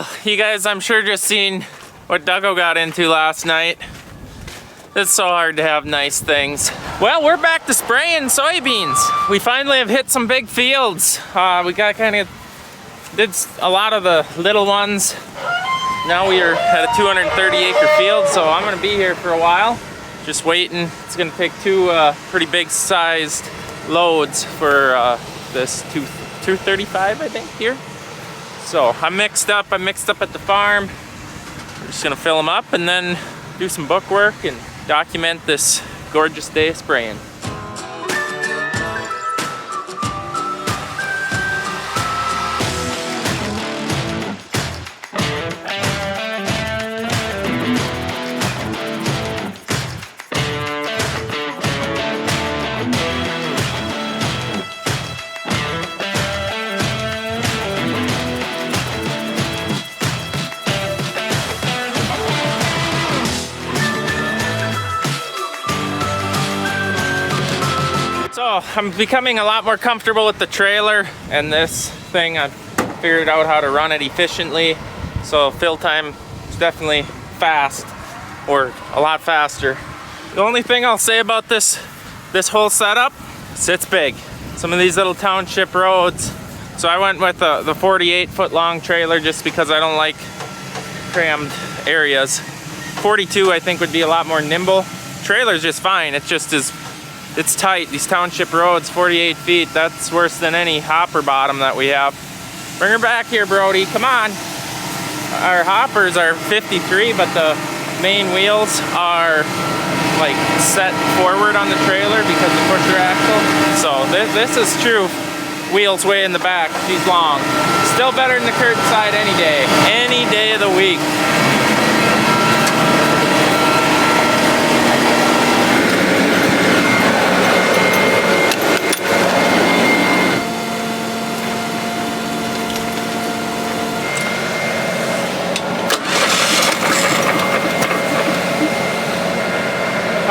Well, you guys, I'm sure just seen what Duggo got into last night. It's so hard to have nice things. Well, we're back to spraying soybeans. We finally have hit some big fields. We got did a lot of the little ones. Now we are at a 230 acre field, so I'm gonna be here for a while. Just waiting. It's gonna take two pretty big sized loads for this 235, I think, here. So I mixed up at the farm. We're just gonna fill them up and then do some book work and document this gorgeous day of spraying. So I'm becoming a lot more comfortable with the trailer and this thing. I've figured out how to run it efficiently. So fill time is definitely fast, or a lot faster. The only thing I'll say about this whole setup is it's big. Some of these little township roads. So I went with the 48-foot long trailer just because I don't like crammed areas. 42 I think would be a lot more nimble. Trailer's just fine. It's tight. These township roads, 48 feet, that's worse than any hopper bottom that we have. Bring her back here, Brody, come on. Our hoppers are 53, but the main wheels are like set forward on the trailer because of pusher axle. So this is true. Wheels way in the back, she's long. Still better than the curtain side any day of the week.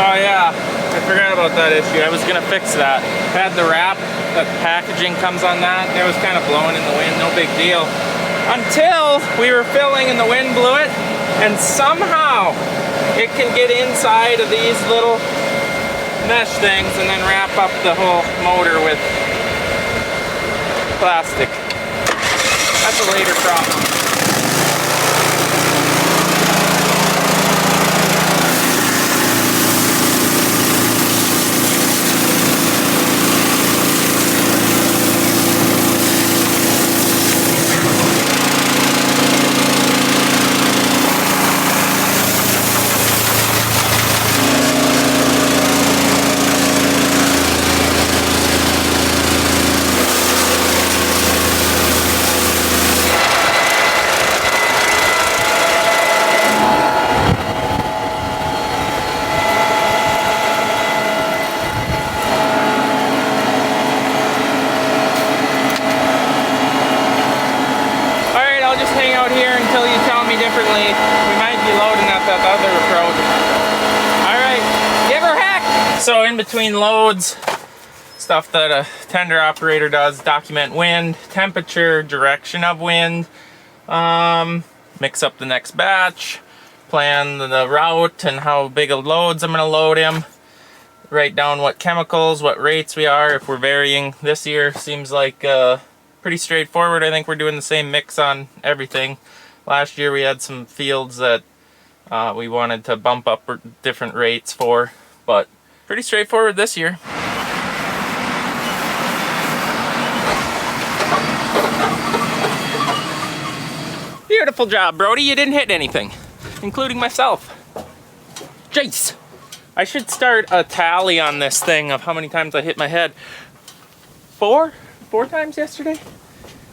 Oh yeah, I forgot about that issue. I was gonna fix that. Had the wrap, that packaging comes on that. It was kind of blowing in the wind, no big deal. Until we were filling and the wind blew it, and somehow it can get inside of these little mesh things and then wrap up the whole motor with plastic. That's a later problem. Differently, we might be loading at that other approach. Alright, give her heck! So in between loads, stuff that a tender operator does, document wind, temperature, direction of wind, mix up the next batch, plan the route and how big of loads I'm going to load him, write down what chemicals, what rates we are, if we're varying. This year seems like pretty straightforward. I think we're doing the same mix on everything. Last year we had some fields that we wanted to bump up different rates for, but pretty straightforward this year. Beautiful job, Brody. You didn't hit anything, including myself. Jace! I should start a tally on this thing of how many times I hit my head. Four times yesterday?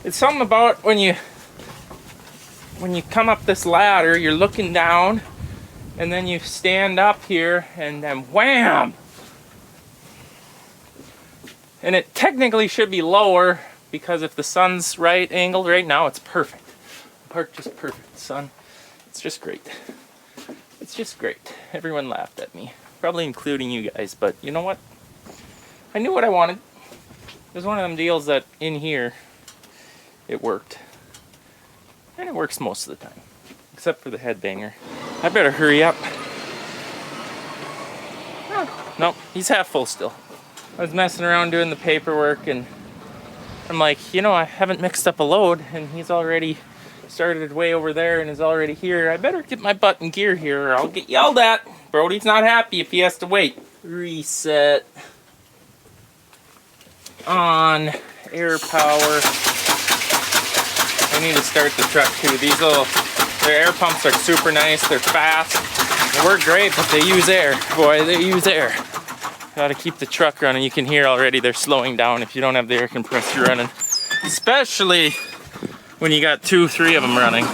It's something about when you come up this ladder, you're looking down, and then you stand up here, and then wham! And it technically should be lower, because if the sun's right angled right now, it's perfect. The park just perfect, sun. It's just great. It's just great. Everyone laughed at me, probably including you guys, but you know what? I knew what I wanted. It was one of them deals that in here, it worked. And it works most of the time, except for the headbanger. I better hurry up. Oh, nope, he's half full still. I was messing around doing the paperwork and I'm like, you know, I haven't mixed up a load and he's already started way over there and is already here. I better get my butt in gear here or I'll get yelled at. Brody's not happy if he has to wait. Reset. On. Air power. I need to start the truck too. These their air pumps are super nice. They're fast. They work great, but they use air. Boy, they use air. Gotta keep the truck running. You can hear already they're slowing down if you don't have the air compressor running. Especially when you got 2, 3 of them running.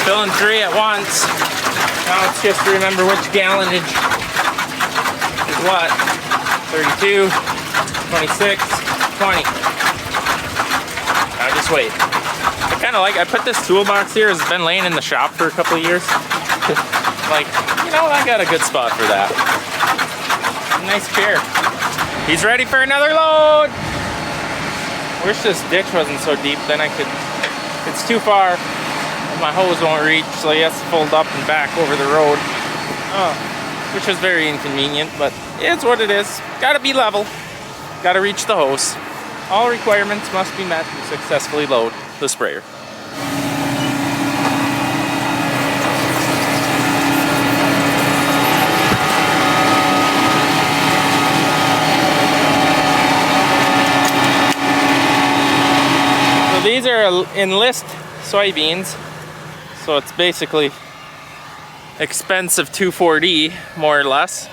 Filling 3 at once. Now it's just to remember which gallonage is what. 32, 26, 20. Now just wait. I kind of like, I put this toolbox here, it's been laying in the shop for a couple of years. Like, you know, I got a good spot for that. Nice chair. He's ready for another load. Wish this ditch wasn't so deep, then I could, it's too far. My hose won't reach, so he has to fold up and back over the road. Which is very inconvenient, but it's what it is. Gotta be level. Gotta reach the hose. All requirements must be met to successfully load the sprayer. So these are Enlist soybeans. So it's basically expensive 2,4-D, more or less.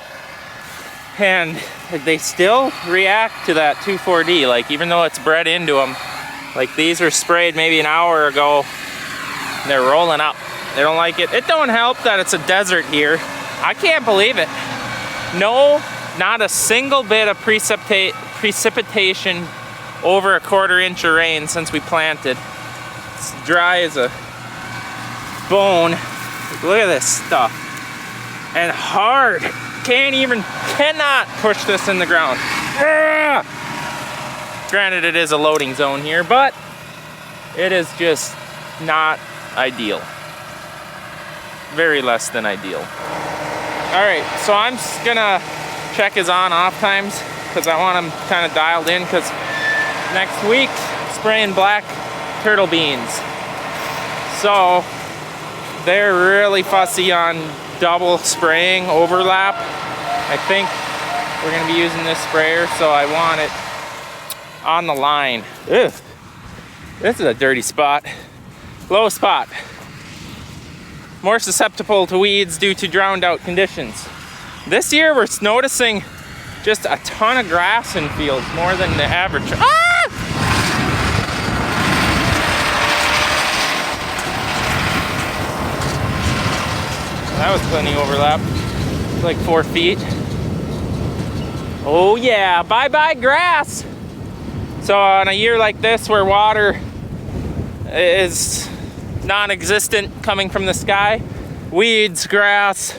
And they still react to that 2,4-D, like even though it's bred into them. Like these were sprayed maybe an hour ago, and they're rolling up. They don't like it. It don't help that it's a desert here. I can't believe it. No, not a single bit of precipitation over a 1/4 inch of rain since we planted. It's dry as a bone. Look at this stuff. And hard. Cannot push this in the ground. Ah! Granted, it is a loading zone here, but it is just not ideal. Very less than ideal. All right, so I'm just gonna check his on-off times because I want him kind of dialed in because next week, spraying black turtle beans. So they're really fussy on double spraying overlap. I think we're gonna be using this sprayer, so I want it on the line. Ugh. This is a dirty spot. Low spot. More susceptible to weeds due to drowned out conditions. This year we're noticing just a ton of grass in fields, more than the average. Ah! That was plenty overlap. Like 4 feet. Oh yeah, bye-bye grass. So on a year like this where water is non-existent coming from the sky, weeds, grass,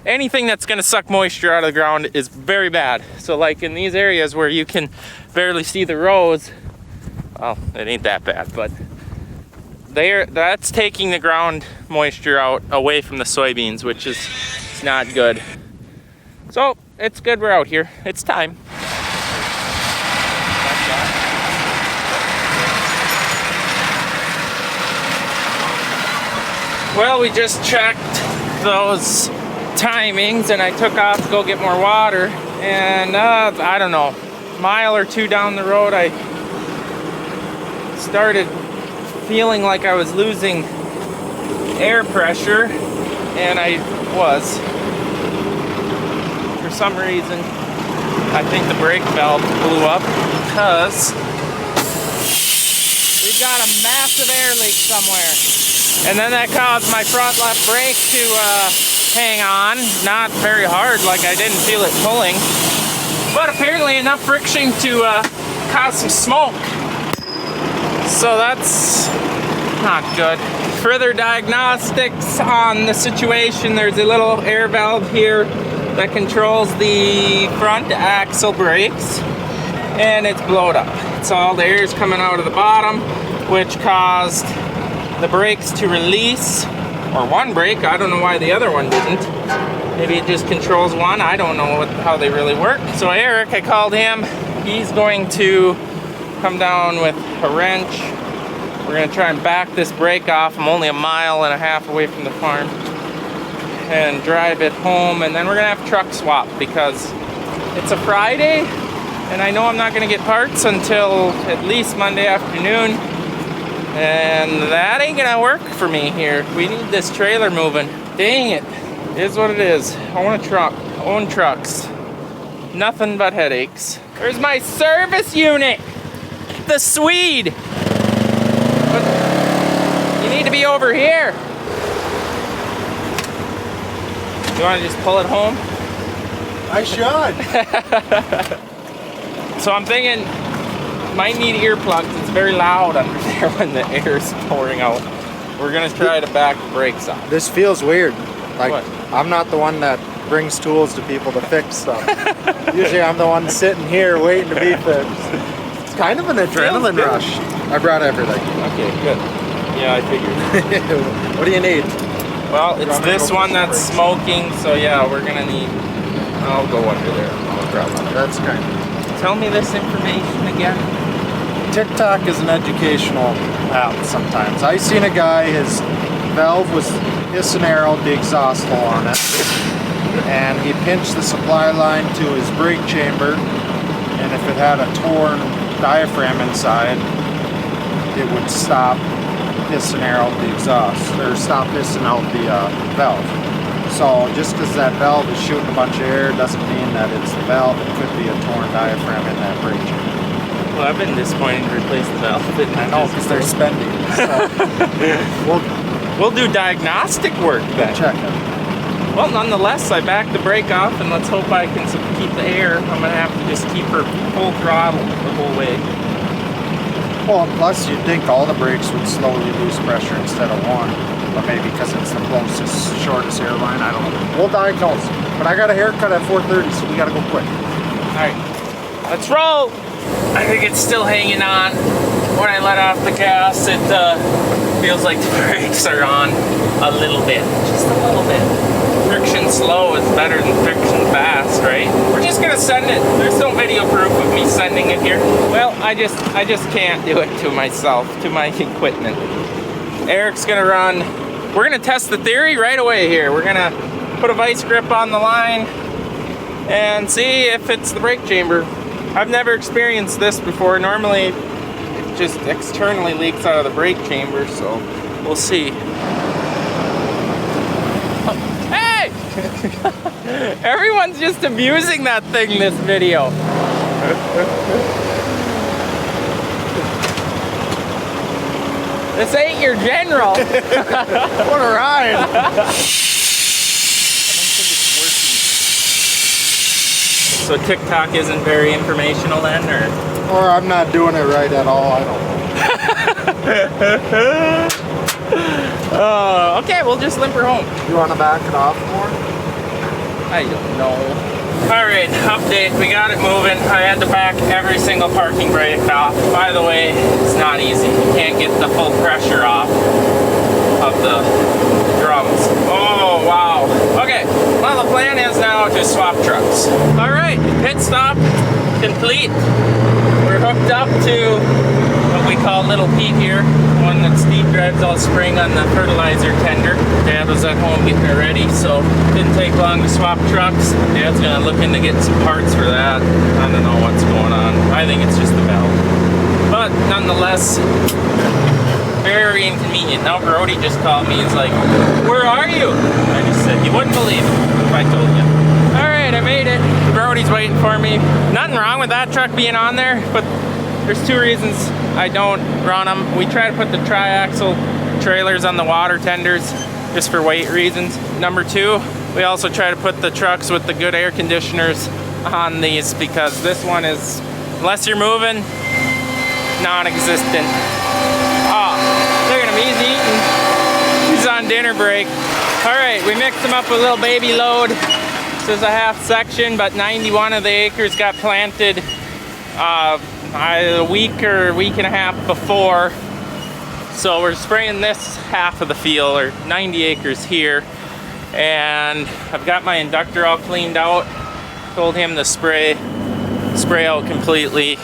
anything that's gonna suck moisture out of the ground is very bad. So like in these areas where you can barely see the rows, well, it ain't that bad, but that's taking the ground moisture out away from the soybeans, which is not good. So it's good we're out here. It's time. Well, we just checked those timings and I took off to go get more water, and I don't know, a mile or 2 down the road I started feeling like I was losing air pressure, and I was. For some reason, I think the brake valve blew up because we've got a massive air leak somewhere. And then that caused my front left brake to hang on, not very hard, like I didn't feel it pulling, but apparently enough friction to cause some smoke. So that's not good. Further diagnostics on the situation, there's a little air valve here that controls the front axle brakes, and it's blowed up. It's all the air's coming out of the bottom. which caused the brakes to release, or one brake. I don't know why the other one didn't. Maybe it just controls one. I don't know how they really work. So Eric, I called him. He's going to come down with a wrench. We're gonna try and back this brake off. I'm only 1.5 miles away from the farm, and drive it home, and then we're gonna have truck swap because it's a Friday and I know I'm not gonna get parts until at least Monday afternoon, and that ain't gonna work for me here. We need this trailer moving. Dang it. It is what it is. I want a truck. I own trucks. Nothing but headaches. Where's my service unit? The Swede. But you need to be over here. You want to just pull it home? I should. So I'm thinking, might need earplugs. It's very loud under there when the air is pouring out. We're gonna try to back the brakes off. This feels weird. Like, what? I'm not the one that brings tools to people to fix stuff. Usually I'm the one sitting here waiting to be fixed. It's kind of an adrenaline rush. I brought everything. Okay, good. Yeah, I figured. What do you need? Well, it's this one that's smoking, so yeah, we're gonna need. I'll go under there. I'll grab one. That's kind of. Tell me this information again. TikTok is an educational app sometimes. I seen a guy, his valve was hissing arrowed the exhaust hole on it, and he pinched the supply line to his brake chamber, and if it had a torn diaphragm inside, it would stop hissing arrowed the exhaust, or stop hissing out the valve. So just because that valve is shooting a bunch of air doesn't mean that it's the valve. It could be a torn diaphragm in that brake chamber. Well, I've been disappointed to replace the valve. I know, because they're spending. So we'll do diagnostic work then. Check it. Well, nonetheless, I backed the brake off, and let's hope I can keep the air. I'm gonna have to just keep her full throttle the whole way. Well, plus you'd think all the brakes would slowly lose pressure instead of one. But maybe because it's the closest, shortest airline, I don't know. We'll diagnose. But I got a haircut at 4:30, so we gotta go quick. Alright, let's roll! I think it's still hanging on. When I let off the gas, it feels like the brakes are on a little bit. Just a little bit. Friction slow is better than friction fast, right? We're just gonna send it. There's no video proof of me sending it here. Well, I just can't do it to myself, to my equipment. Eric's gonna run. We're gonna test the theory right away here. We're gonna put a vice grip on the line and see if it's the brake chamber. I've never experienced this before. Normally, it just externally leaks out of the brake chamber, so we'll see. Oh, hey! Everyone's just abusing that thing this video. This ain't your general. What a ride! I don't think it's So TikTok isn't very informational then, or I'm not doing it right at all, I don't know. okay, we'll just limp her home. You want to back it off more? I don't know. Alright, update. We got it moving. I had to back every single parking brake off. By the way, it's not easy. You can't get the full pressure off of the drums. Oh, wow. Okay, well, the plan is now to swap trucks. Alright, pit stop complete. We're hooked up to what we call Little Pete here, one that Steve drives all spring on the fertilizer tender. Dad was at home getting it ready, so didn't take long to swap trucks. Dad's gonna look into getting some parts for that. I don't know what's going on. I think it's just the valve. But nonetheless, very inconvenient. Now Brody just called me. He's like, "Where are you?" I just said, "You wouldn't believe it if I told you." All right, I made it. Brody's waiting for me. Nothing wrong with that truck being on there, but there's two reasons I don't run them. We try to put the tri-axle trailers on the water tenders just for weight reasons. Number two, we also try to put the trucks with the good air conditioners on these because this one is, unless you're moving, non-existent. Oh, look at him, he's eating. He's on dinner break. All right, we mixed them up with a little baby load. This is a half section, but 91 of the acres got planted a week or week and a half before. So we're spraying this half of the field, or 90 acres here. And I've got my inductor all cleaned out. Told him to spray out completely,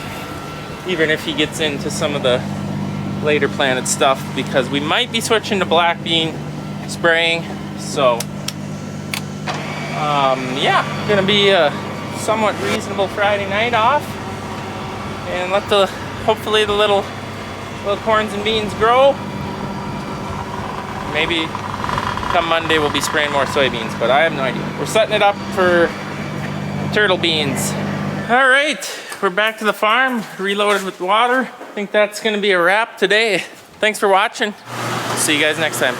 even if he gets into some of the later planted stuff, because we might be switching to black bean spraying. So yeah, gonna be a somewhat reasonable Friday night off, and let the hopefully the little corns and beans grow. Maybe come Monday we'll be spraying more soybeans, but I have no idea. We're setting it up for turtle beans. All right, we're back to the farm, reloaded with water. I think that's gonna be a wrap today. Thanks for watching. See you guys next time.